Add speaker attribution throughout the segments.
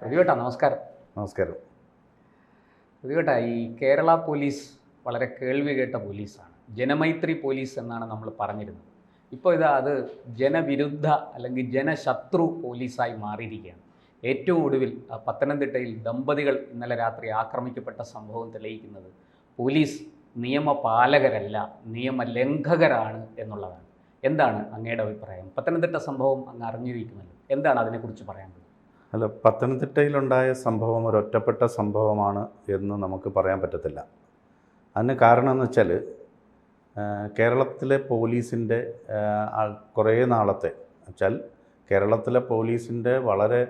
Speaker 1: പ്രതികേട്ടാ നമസ്കാരം.
Speaker 2: നമസ്കാരം.
Speaker 1: പ്രതികേട്ടാ, ഈ കേരള പോലീസ് വളരെ കേൾവി കേട്ട പോലീസാണ്. ജനമൈത്രി പോലീസ് എന്നാണ് നമ്മൾ പറഞ്ഞിരുന്നത്. ഇപ്പോൾ അത് ജനവിരുദ്ധ അല്ലെങ്കിൽ ജനശത്രു പോലീസായി മാറിയിരിക്കുകയാണ്. ഏറ്റവും ഒടുവിൽ പത്തനംതിട്ടയിൽ ദമ്പതികൾ ഇന്നലെ രാത്രി ആക്രമിക്കപ്പെട്ട സംഭവം തെളിയിക്കുന്നത് പോലീസ് നിയമപാലകരല്ല, നിയമലംഘകരാണ് എന്നുള്ളതാണ്. എന്താണ് അങ്ങയുടെ അഭിപ്രായം? പത്തനംതിട്ട സംഭവം അങ്ങ് അറിഞ്ഞിരിക്കുമല്ലോ, എന്താണ് അതിനെക്കുറിച്ച് പറയാനുള്ളത്?
Speaker 2: അല്ല, പത്തനംതിട്ടയിലുണ്ടായ സംഭവം ഒരൊറ്റപ്പെട്ട സംഭവമാണ് എന്ന് നമുക്ക് പറയാൻ പറ്റത്തില്ല. അതിന് കാരണം എന്ന് വെച്ചാൽ കേരളത്തിലെ പോലീസിൻ്റെ കുറേ നാളത്തെ വെച്ചാൽ കേരളത്തിലെ പോലീസിൻ്റെ വളരെ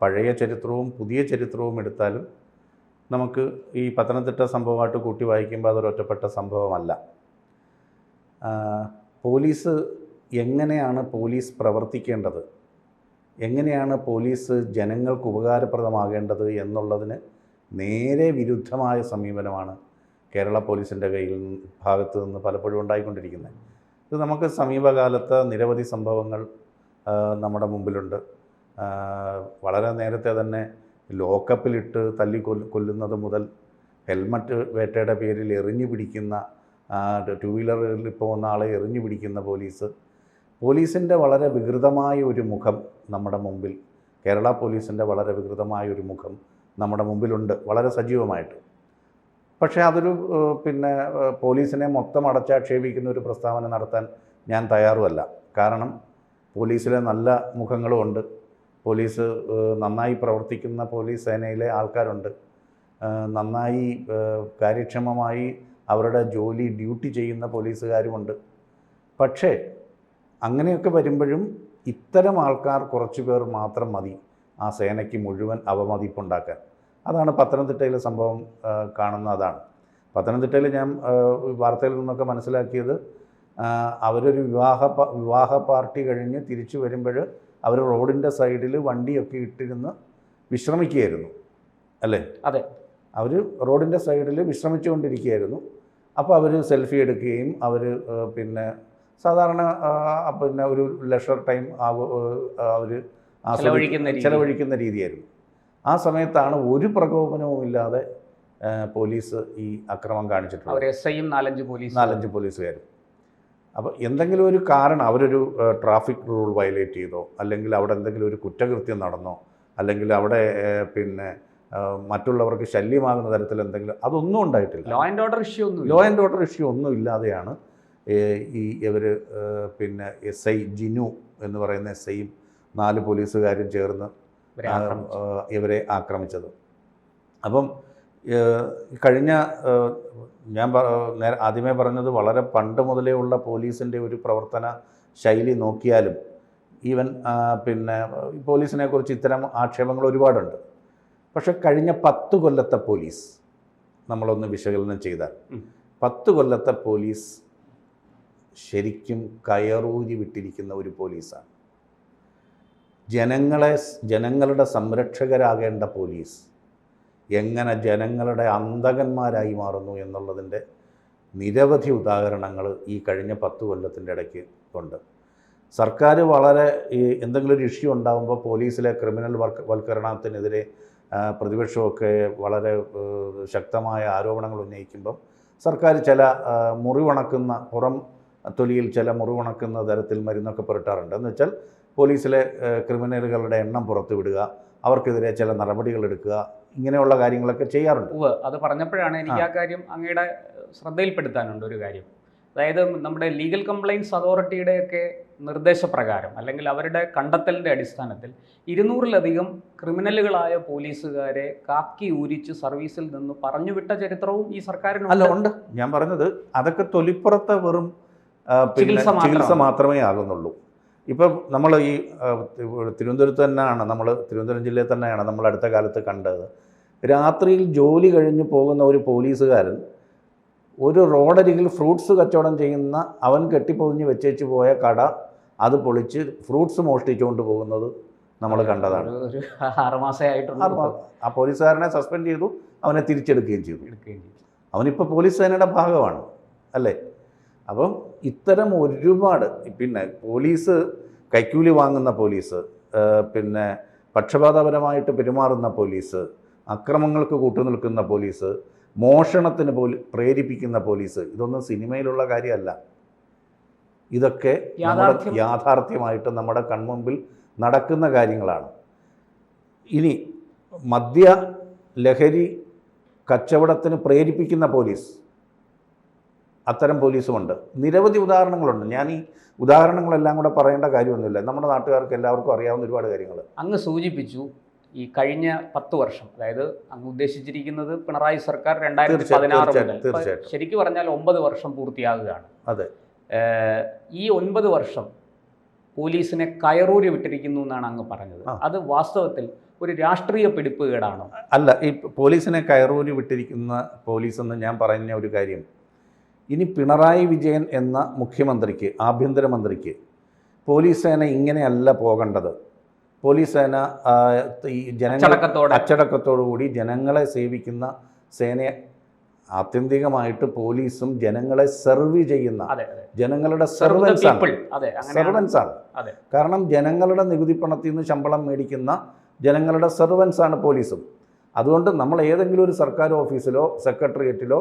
Speaker 2: പഴയ ചരിത്രവും പുതിയ ചരിത്രവും എടുത്താലും നമുക്ക് ഈ പത്തനംതിട്ട സംഭവമായിട്ട് കൂട്ടി വായിക്കുമ്പോൾ അതൊരൊറ്റപ്പെട്ട സംഭവമല്ല. പോലീസ് എങ്ങനെയാണ് പോലീസ് പ്രവർത്തിക്കേണ്ടത്, എങ്ങനെയാണ് പോലീസ് ജനങ്ങൾക്ക് ഉപകാരപ്രദമാകേണ്ടത് എന്നുള്ളതിന് നേരെ വിരുദ്ധമായ സമീപനമാണ് കേരള പോലീസിൻ്റെ ഭാഗത്ത് നിന്ന് പലപ്പോഴും ഉണ്ടായിക്കൊണ്ടിരിക്കുന്നത്. ഇത് നമുക്ക് സമീപകാലത്ത് നിരവധി സംഭവങ്ങൾ നമ്മുടെ മുമ്പിലുണ്ട്. വളരെ നേരത്തെ തന്നെ ലോക്കപ്പിലിട്ട് കൊല്ലുന്നത് മുതൽ ഹെൽമറ്റ് വേട്ടയുടെ പേരിൽ എറിഞ്ഞു പിടിക്കുന്ന, ടു വീലറിൽ പോകുന്ന ആളെ എറിഞ്ഞു പിടിക്കുന്ന പോലീസിൻ്റെ വളരെ വികൃതമായ ഒരു മുഖം നമ്മുടെ മുമ്പിൽ, കേരള പോലീസിൻ്റെ വളരെ വികൃതമായ ഒരു മുഖം നമ്മുടെ മുമ്പിലുണ്ട്, വളരെ സജീവമായിട്ട്. പക്ഷേ അതൊരു പോലീസിനെ മൊത്തം അടച്ചാക്ഷേപിക്കുന്ന ഒരു പ്രസ്താവന നടത്താൻ ഞാൻ തയ്യാറുമല്ല. കാരണം പോലീസിലെ നല്ല മുഖങ്ങളുമുണ്ട്, പോലീസ് നന്നായി പ്രവർത്തിക്കുന്ന പോലീസ് സേനയിലെ ആൾക്കാരുണ്ട്, നന്നായി കാര്യക്ഷമമായി അവരുടെ ഡ്യൂട്ടി ചെയ്യുന്ന പോലീസുകാരുമുണ്ട്. പക്ഷേ അങ്ങനെയൊക്കെ വരുമ്പോഴും ഇത്തരം ആൾക്കാർ കുറച്ച് പേർ മാത്രം മതി ആ സേനയ്ക്ക് മുഴുവൻ അവമതിപ്പുണ്ടാക്കാൻ. അതാണ് പത്തനംതിട്ടയിലെ സംഭവം കാണുന്ന. അതാണ് പത്തനംതിട്ടയിൽ ഞാൻ വാർത്തയിൽ നിന്നൊക്കെ മനസ്സിലാക്കിയത്. അവരൊരു വിവാഹ പാർട്ടി കഴിഞ്ഞ് തിരിച്ചു വരുമ്പോൾ അവർ റോഡിൻ്റെ സൈഡിൽ വണ്ടിയൊക്കെ ഇട്ടിരുന്ന് വിശ്രമിക്കുകയായിരുന്നു, അല്ലേ?
Speaker 1: അതെ,
Speaker 2: അവർ റോഡിൻ്റെ സൈഡിൽ വിശ്രമിച്ചുകൊണ്ടിരിക്കുകയായിരുന്നു. അപ്പോൾ അവർ സെൽഫി എടുക്കുകയും അവർ സാധാരണ ഒരു ലെഷർ ടൈം അവർ ചെലവഴിക്കുന്ന രീതിയായിരുന്നു. ആ സമയത്താണ് ഒരു പ്രകോപനവും ഇല്ലാതെ പോലീസ് ഈ അക്രമം കാണിച്ചിട്ടുള്ളത്.
Speaker 1: എസ്ഐയും 4-5
Speaker 2: പോലീസുകാരും. അപ്പോൾ എന്തെങ്കിലും ഒരു കാരണം, അവരൊരു ട്രാഫിക് റൂൾ വയലേറ്റ് ചെയ്തോ, അല്ലെങ്കിൽ അവിടെ എന്തെങ്കിലും ഒരു കുറ്റകൃത്യം നടന്നോ, അല്ലെങ്കിൽ അവിടെ മറ്റുള്ളവർക്ക് ശല്യമാകുന്ന തരത്തിൽ എന്തെങ്കിലും, അതൊന്നും ഉണ്ടായിട്ടില്ല.
Speaker 1: ലോ ആൻഡ് ഓർഡർ ഇഷ്യൂ ഒന്നും
Speaker 2: ഇല്ലാതെയാണ് ഇവർ എസ്ഐ ജിനു എന്ന് പറയുന്ന എസ്ഐയും 4 പോലീസുകാരും ചേർന്ന് ഇവരെ ആക്രമിച്ചത്. അപ്പം കഴിഞ്ഞ ഞാൻ ആദ്യമേ പറഞ്ഞത് വളരെ പണ്ട് മുതലേ ഉള്ള പോലീസിൻ്റെ ഒരു പ്രവർത്തന ശൈലി നോക്കിയാലും ഈവൻ പോലീസിനെ കുറിച്ച് ഇത്തരം ആക്ഷേപങ്ങൾ ഒരുപാടുണ്ട്. പക്ഷെ കഴിഞ്ഞ 10 കൊല്ലത്തെ പോലീസ് നമ്മളൊന്ന് വിശകലനം ചെയ്താൽ 10 കൊല്ലത്തെ പോലീസ് ശരിക്കും കയറൂരി വിട്ടിരിക്കുന്ന ഒരു പോലീസാണ്. ജനങ്ങളുടെ സംരക്ഷകരാകേണ്ട പോലീസ് എങ്ങനെ ജനങ്ങളുടെ അന്തകന്മാരായി മാറുന്നു എന്നുള്ളതിൻ്റെ നിരവധി ഉദാഹരണങ്ങൾ ഈ കഴിഞ്ഞ 10 കൊല്ലത്തിൻ്റെ ഇടയ്ക്ക് ഉണ്ട്. സർക്കാർ വളരെ എന്തെങ്കിലും ഒരു ഇഷ്യൂ ഉണ്ടാകുമ്പോൾ പോലീസിലെ ക്രിമിനൽ വൽക്കരണത്തിനെതിരെ പ്രതിപക്ഷമൊക്കെ വളരെ ശക്തമായ ആരോപണങ്ങൾ ഉന്നയിക്കുമ്പം സർക്കാർ ചില പുറം തൊലിയിൽ ചില മുറിവുണക്കുന്ന തരത്തിൽ മരുന്നൊക്കെ പുരട്ടാറുണ്ട്. എന്ന് വെച്ചാൽ പോലീസിലെ ക്രിമിനലുകളുടെ എണ്ണം പുറത്തുവിടുക, അവർക്കെതിരെ ചില നടപടികൾ എടുക്കുക, ഇങ്ങനെയുള്ള കാര്യങ്ങളൊക്കെ ചെയ്യാറുണ്ട്.
Speaker 1: അത് പറഞ്ഞപ്പോഴാണ് എനിക്ക് ആ കാര്യം അങ്ങയുടെ ശ്രദ്ധയിൽപ്പെടുത്താനുണ്ട് ഒരു കാര്യം. അതായത് നമ്മുടെ ലീഗൽ കംപ്ലയിൻറ്റ്സ് അതോറിറ്റിയുടെയൊക്കെ നിർദ്ദേശപ്രകാരം അല്ലെങ്കിൽ അവരുടെ കണ്ടെത്തലിൻ്റെ അടിസ്ഥാനത്തിൽ 200-ലധികം ക്രിമിനലുകളായ പോലീസുകാരെ കാക്കി ഊരിച്ച് സർവീസിൽ നിന്ന് പറഞ്ഞുവിട്ട ചരിത്രവും ഈ സർക്കാരിന്
Speaker 2: ഉണ്ട്. ഞാൻ പറഞ്ഞത് അതൊക്കെ തൊലിപ്പുറത്തെ വെറും ചികിത്സ മാത്രമേ ആകുന്നുള്ളൂ. ഇപ്പം നമ്മൾ ഈ തിരുവനന്തപുരം ജില്ലയിൽ തന്നെയാണ് നമ്മൾ അടുത്ത കാലത്ത് കണ്ടത്. രാത്രിയിൽ ജോലി കഴിഞ്ഞ് പോകുന്ന ഒരു പോലീസുകാരൻ ഒരു റോഡരികിൽ ഫ്രൂട്ട്സ് കച്ചവടം ചെയ്യുന്ന അവൻ കെട്ടിപ്പൊതിഞ്ഞ് വെച്ചേച്ച് പോയ കട അത് പൊളിച്ച് ഫ്രൂട്ട്സ് മോഷ്ടിച്ചുകൊണ്ട് പോകുന്നത് നമ്മൾ കണ്ടതാണ്.
Speaker 1: ഒരു 6 മാസമായിട്ടുണ്ട്.
Speaker 2: ആ പോലീസുകാരനെ സസ്പെൻഡ് ചെയ്തു, അവനെ തിരിച്ചെടുക്കുകയും ചെയ്തു. അവനിപ്പോൾ പോലീസ് സേനയുടെ ഭാഗമാണ്, അല്ലേ? അപ്പം ഇത്തരം ഒരുപാട് പോലീസ് കൈക്കൂലി വാങ്ങുന്ന പോലീസ്, പക്ഷപാതപരമായിട്ട് പെരുമാറുന്ന പോലീസ്, അക്രമങ്ങൾക്ക് കൂട്ടുനിൽക്കുന്ന പോലീസ്, മോഷണത്തിന് പ്രേരിപ്പിക്കുന്ന പോലീസ്, ഇതൊന്നും സിനിമയിലുള്ള കാര്യമല്ല. ഇതൊക്കെ യാഥാർത്ഥ്യമായിട്ട് നമ്മുടെ കൺമുമ്പിൽ നടക്കുന്ന കാര്യങ്ങളാണ്. ഇനി മദ്യ ലഹരി കച്ചവടത്തിന് പ്രേരിപ്പിക്കുന്ന പോലീസ്, അത്തരം പോലീസുമുണ്ട്. നിരവധി ഉദാഹരണങ്ങളുണ്ട്. ഞാൻ ഈ ഉദാഹരണങ്ങളെല്ലാം കൂടെ പറയേണ്ട കാര്യമൊന്നുമില്ല. നമ്മുടെ നാട്ടുകാർക്ക് എല്ലാവർക്കും അറിയാവുന്ന ഒരുപാട് കാര്യങ്ങൾ.
Speaker 1: അങ്ങ് സൂചിപ്പിച്ചു ഈ കഴിഞ്ഞ 10 വർഷം, അതായത് അങ്ങ് ഉദ്ദേശിച്ചിരിക്കുന്നത് പിണറായി സർക്കാർ 2016 മുതൽ, ശരിക്കും പറഞ്ഞാൽ 9 വർഷം പൂർത്തിയാകുകയാണ്.
Speaker 2: അതെ.
Speaker 1: ഈ 9 വർഷം പോലീസിനെ കയറൂരി വിട്ടിരിക്കുന്നു എന്നാണ് അങ്ങ് പറഞ്ഞത്. അത് വാസ്തവത്തിൽ ഒരു രാഷ്ട്രീയ പിടിപ്പുകേടാണോ?
Speaker 2: അല്ല, ഈ പോലീസിനെ കയറൂരി വിട്ടിരിക്കുന്ന പോലീസ് എന്ന് ഞാൻ പറഞ്ഞ ഒരു കാര്യം, ഇനി പിണറായി വിജയൻ എന്ന മുഖ്യമന്ത്രിക്ക്, ആഭ്യന്തരമന്ത്രിക്ക് പോലീസ് സേന ഇങ്ങനെയല്ല പോകേണ്ടത്. പോലീസ് സേന ഈ അച്ചടക്കത്തോടുകൂടി ജനങ്ങളെ സേവിക്കുന്ന സേനയെ, ആത്യന്തികമായിട്ട് പോലീസും ജനങ്ങളെ സെർവ് ചെയ്യുന്ന ജനങ്ങളുടെ സെർവൻസാണ്. കാരണം ജനങ്ങളുടെ നികുതി പണത്തിൽ നിന്ന് ശമ്പളം മേടിക്കുന്ന ജനങ്ങളുടെ സെർവൻസാണ് പോലീസും. അതുകൊണ്ട് നമ്മൾ ഏതെങ്കിലും ഒരു സർക്കാർ ഓഫീസിലോ സെക്രട്ടേറിയറ്റിലോ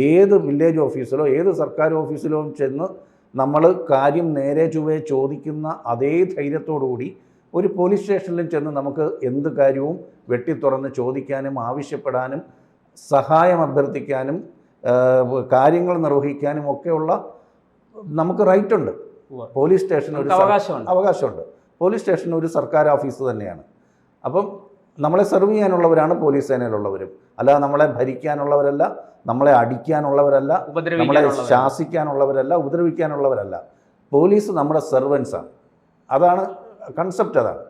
Speaker 2: ഏത് വില്ലേജ് ഓഫീസിലോ ഏത് സർക്കാർ ഓഫീസിലോ ചെന്ന് നമ്മൾ കാര്യം നേരെ ചൊവ്വേ ചോദിക്കുന്ന അതേ ധൈര്യത്തോടുകൂടി ഒരു പോലീസ് സ്റ്റേഷനിലും ചെന്ന് നമുക്ക് എന്ത് കാര്യവും വെട്ടിത്തുറന്ന് ചോദിക്കാനും ആവശ്യപ്പെടാനും സഹായം അഭ്യർത്ഥിക്കാനും കാര്യങ്ങൾ നിർവഹിക്കാനും ഒക്കെയുള്ള നമുക്ക് റൈറ്റുണ്ട്. പോലീസ് സ്റ്റേഷൻ ഒരു അവകാശമുണ്ട്. പോലീസ് സ്റ്റേഷൻ ഒരു സർക്കാർ ഓഫീസ് തന്നെയാണ്. അപ്പം നമ്മളെ സെർവ് ചെയ്യാനുള്ളവരാണ് പോലീസ് സേനയിലുള്ളവരും. അല്ലാതെ നമ്മളെ ഭരിക്കാനുള്ളവരല്ല, നമ്മളെ അടിക്കാനുള്ളവരല്ല, നമ്മളെ ശാസിക്കാനുള്ളവരല്ല, ഉപദ്രവിക്കാനുള്ളവരല്ല. പോലീസ് നമ്മുടെ സെർവൻസാണ്. അതാണ് കൺസെപ്റ്റ്. അതാണ്.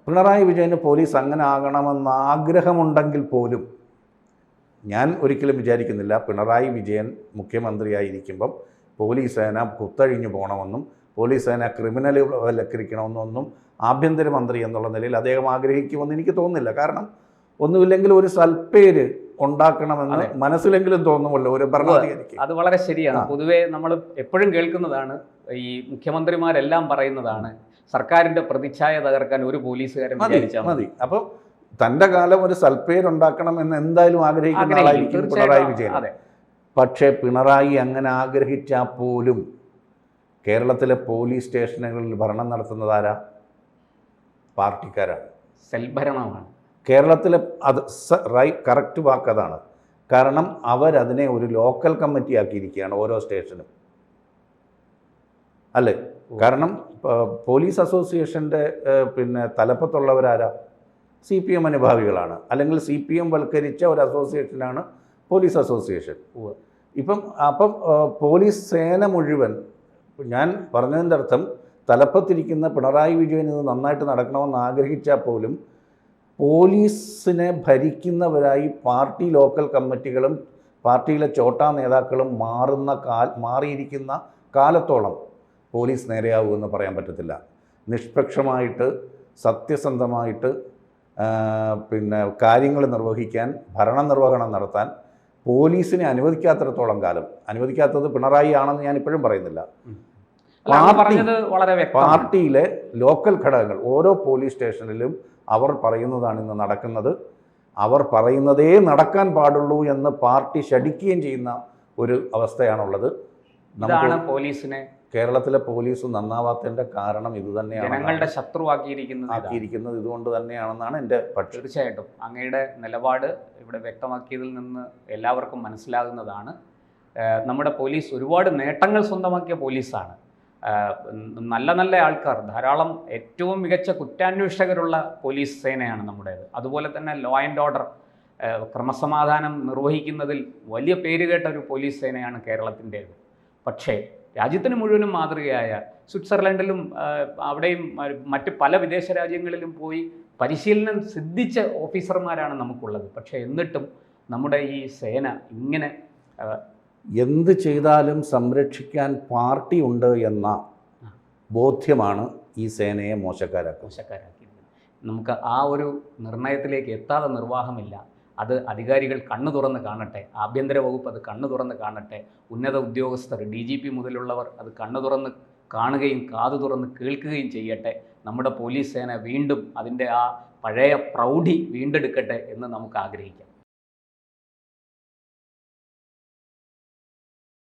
Speaker 2: പിണറായി വിജയന് പോലീസ് അങ്ങനെ ആകണമെന്ന് ആഗ്രഹമുണ്ടെങ്കിൽ പോലും ഞാൻ ഒരിക്കലും വിചാരിക്കുന്നില്ല പിണറായി വിജയൻ മുഖ്യമന്ത്രിയായിരിക്കുമ്പം പോലീസ് സേന കുത്തഴിഞ്ഞു പോകണമെന്നും പോലീസ് സേന ക്രിമിനലുവൽക്കരിക്കണമെന്നൊന്നും ആഭ്യന്തരമന്ത്രി എന്നുള്ള നിലയിൽ അദ്ദേഹം ആഗ്രഹിക്കുമെന്ന് എനിക്ക് തോന്നുന്നില്ല. കാരണം ഒന്നുമില്ലെങ്കിൽ ഒരു സൽപ്പേര് ഉണ്ടാക്കണമെന്ന് മനസ്സിലെങ്കിലും തോന്നുമല്ലോ ഒരു ഭരണാധികാരിക്ക്.
Speaker 1: അത് വളരെ ശരിയാണ്. പൊതുവേ നമ്മൾ എപ്പോഴും കേൾക്കുന്നതാണ്, ഈ മുഖ്യമന്ത്രിമാരെല്ലാം പറയുന്നതാണ്, സർക്കാരിന്റെ പ്രതിച്ഛായ തകർക്കാൻ ഒരു പോലീസുകാരൻ വിചാരിച്ചാൽ മതി.
Speaker 2: അപ്പോൾ തൻ്റെ കാലം ഒരു സൽപ്പേരുണ്ടാക്കണം എന്ന് എന്തായാലും ആഗ്രഹിക്കുന്ന ആളായിരിക്കും പിണറായി വിജയൻ. പക്ഷേ പിണറായി അങ്ങനെ ആഗ്രഹിച്ചാൽ പോലും കേരളത്തിലെ പോലീസ് സ്റ്റേഷനുകളിൽ ഭരണം നടത്തുന്നതാരാ? പാർട്ടിക്കാരാണ്.
Speaker 1: സെൽഭരണമാണ്
Speaker 2: കേരളത്തിലെ. അത് കറക്റ്റ് വാക്കതാണ്. കാരണം അവരതിനെ ഒരു ലോക്കൽ കമ്മിറ്റി ആക്കിയിരിക്കുകയാണ് ഓരോ സ്റ്റേഷനും, അല്ലേ? കാരണം പോലീസ് അസോസിയേഷൻ്റെ തലപ്പത്തുള്ളവരാരാ? CPM അനുഭാവികളാണ്. അല്ലെങ്കിൽ CPM വൽക്കരിച്ച ഒരു അസോസിയേഷനാണ് പോലീസ് അസോസിയേഷൻ. അപ്പം പോലീസ് സേന മുഴുവൻ, ഞാൻ പറഞ്ഞതിൻ്റെ അർത്ഥം തലപ്പത്തിരിക്കുന്ന പിണറായി വിജയൻ ഇത് നന്നായിട്ട് നടക്കണമെന്ന് ആഗ്രഹിച്ചാൽ പോലും പോലീസിനെ ഭരിക്കുന്നവരായി പാർട്ടി ലോക്കൽ കമ്മിറ്റികളും പാർട്ടിയിലെ ചോട്ടാ നേതാക്കളും മാറിയിരിക്കുന്ന കാലത്തോളം പോലീസ് നേരെയാവുമെന്ന് പറയാൻ പറ്റത്തില്ല. നിഷ്പക്ഷമായിട്ട് സത്യസന്ധമായിട്ട് കാര്യങ്ങൾ നിർവഹിക്കാൻ, ഭരണനിർവഹണം നടത്താൻ പോലീസിനെ അനുവദിക്കാത്തിടത്തോളം കാലം, അനുവദിക്കാത്തത് പിണറായി ആണെന്ന് ഞാൻ ഇപ്പോഴും പറയുന്നില്ല, പാർട്ടിയിലെ ലോക്കൽ ഘടകങ്ങൾ ഓരോ പോലീസ് സ്റ്റേഷനിലും അവർ പറയുന്നതാണ് ഇന്ന് നടക്കുന്നത്. അവർ പറയുന്നതേ നടക്കാൻ പാടുള്ളൂ എന്ന് പാർട്ടി ശഠിക്കുകയും ചെയ്യുന്ന ഒരു അവസ്ഥയാണുള്ളത്.
Speaker 1: പോലീസിനെ
Speaker 2: കേരളത്തിലെ പോലീസ് നന്നാവാത്തതിൻ്റെ കാരണം ഇതുതന്നെയാണ്.
Speaker 1: ജനങ്ങളുടെ ശത്രുവാക്കിയിരിക്കുന്നത്
Speaker 2: ഇതുകൊണ്ട് തന്നെയാണെന്നാണ് എൻ്റെ പക്ഷം.
Speaker 1: തീർച്ചയായിട്ടും അങ്ങയുടെ നിലപാട് ഇവിടെ വ്യക്തമാക്കിയതിൽ നിന്ന് എല്ലാവർക്കും മനസ്സിലാകുന്നതാണ്. നമ്മുടെ പോലീസ് ഒരുപാട് നേട്ടങ്ങൾ സ്വന്തമാക്കിയ പോലീസാണ്. നല്ല നല്ല ആൾക്കാർ, ധാരാളം ഏറ്റവും മികച്ച കുറ്റാന്വേഷകരുള്ള പോലീസ് സേനയാണ് നമ്മുടേത്. അതുപോലെ തന്നെ ലോ ആൻഡ് ഓർഡർ, ക്രമസമാധാനം നിർവഹിക്കുന്നതിൽ വലിയ പേരുകേട്ട ഒരു പോലീസ് സേനയാണ് കേരളത്തിൻ്റേത്. പക്ഷേ രാജ്യത്തിന് മുഴുവനും മാതൃകയായ സ്വിറ്റ്സർലൻഡിലും അവിടെയും മറ്റ് പല വിദേശ രാജ്യങ്ങളിലും പോയി പരിശീലനം സിദ്ധിച്ച ഓഫീസർമാരാണ് നമുക്കുള്ളത്. പക്ഷേ എന്നിട്ടും നമ്മുടെ ഈ സേന ഇങ്ങനെ
Speaker 2: എന്ത് ചെയ്താലും സംരക്ഷിക്കാൻ പാർട്ടി ഉണ്ട് എന്ന ബോധ്യമാണ് ഈ സേനയെ മോശക്കാരാക്കിയത്.
Speaker 1: നമുക്ക് ആ ഒരു നിർണയത്തിലേക്ക് എത്താതെ നിർവാഹമില്ല. അത് അധികാരികൾ കണ്ണു തുറന്ന് കാണട്ടെ, ആഭ്യന്തര വകുപ്പ് അത് കണ്ണു തുറന്ന് കാണട്ടെ, ഉന്നത ഉദ്യോഗസ്ഥർ DGP മുതലുള്ളവർ അത് കണ്ണു തുറന്ന് കാണുകയും കാതു തുറന്ന് കേൾക്കുകയും ചെയ്യട്ടെ. നമ്മുടെ പോലീസ് സേന വീണ്ടും അതിൻ്റെ ആ പഴയ പ്രൗഢി വീണ്ടെടുക്കട്ടെ എന്ന് നമുക്ക് ആഗ്രഹിക്കാം.